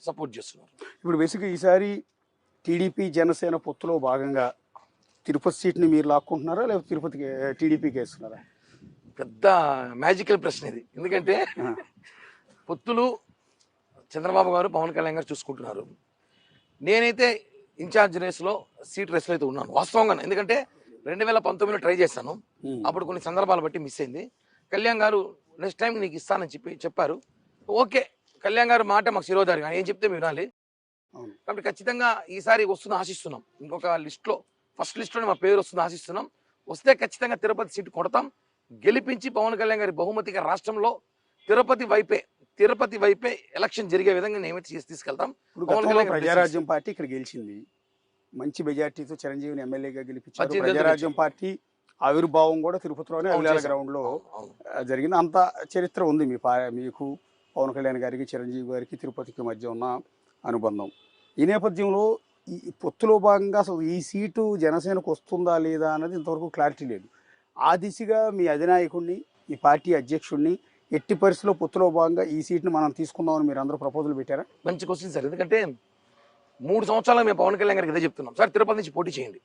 Support చేస్తున్నారు. ఇప్పుడు బేసిక్గా ఈసారి టీడీపీ జనసేన పొత్తులో భాగంగా తిరుపతి సీట్ని మీరు లాక్కుంటున్నారా లేకపోతే తిరుపతికి టీడీపీకి వేస్తున్నారా? పెద్ద మ్యాజికల్ ప్రశ్న ఇది. ఎందుకంటే పొత్తులు చంద్రబాబు గారు పవన్ కళ్యాణ్ గారు చూసుకుంటున్నారు. నేనైతే ఇన్ఛార్జ్ రేస్లో సీట్ రేస్లో అయితే ఉన్నాను వాస్తవంగా. ఎందుకంటే 2019లో ట్రై చేశాను, అప్పుడు కొన్ని సందర్భాలు బట్టి మిస్ అయింది. కళ్యాణ్ గారు నెక్స్ట్ టైం నీకు ఇస్తానని చెప్పారు. ఓకే, కళ్యాణ్ గారు మాట మాకు శిరోధారి, కానీ ఏం చెప్తే మీరు వినాలి. కాబట్టి ఖచ్చితంగా ఈసారి వస్తుందని ఆశిస్తున్నాం. ఇంకొక లిస్ట్లో ఫస్ట్ లిస్ట్లోనే మా పేరు వస్తుంది ఆశిస్తున్నాం. వస్తే ఖచ్చితంగా తిరుపతి సీటు కొడతాం. గెలిపించి పవన్ కళ్యాణ్ గారి బహుమతిగా రాష్ట్రంలో తిరుపతి వైపే ఎలక్షన్ జరిగే విధంగా నేమైతే తీసుకెళ్తాం. ప్రజారాజ్యం పార్టీ ఇక్కడ గెలిచింది, మంచి మెజార్టీతో చిరంజీవిని ఎమ్మెల్యేగా గెలిపించారు. ప్రజారాజ్యం పార్టీ ఆవిర్భావం కూడా తిరుపతిలోనే అవిలాల గ్రౌండ్ లో జరిగింది. అంత చరిత్ర ఉంది మీకు పవన్ కళ్యాణ్ గారికి చిరంజీవి గారికి తిరుపతికి మధ్య ఉన్న అనుబంధం. ఈ నేపథ్యంలో ఈ పొత్తులో భాగంగా అసలు ఈ సీటు జనసేనకు వస్తుందా లేదా అన్నది ఇంతవరకు క్లారిటీ లేదు. ఆ దిశగా మీ అధినాయకుడిని, మీ పార్టీ అధ్యక్షుడిని ఎట్టి పరిస్థితుల్లో పొత్తులో భాగంగా ఈ సీట్ని మనం తీసుకుందామని మీరు అందరూ ప్రపోజల్ పెట్టారా? మంచి క్వశ్చన్ సార్. ఎందుకంటే 3 సంవత్సరాలు మేము పవన్ కళ్యాణ్ గారికి ఇదే చెప్తున్నాం, సార్ తిరుపతి నుంచి పోటీ చేయండి,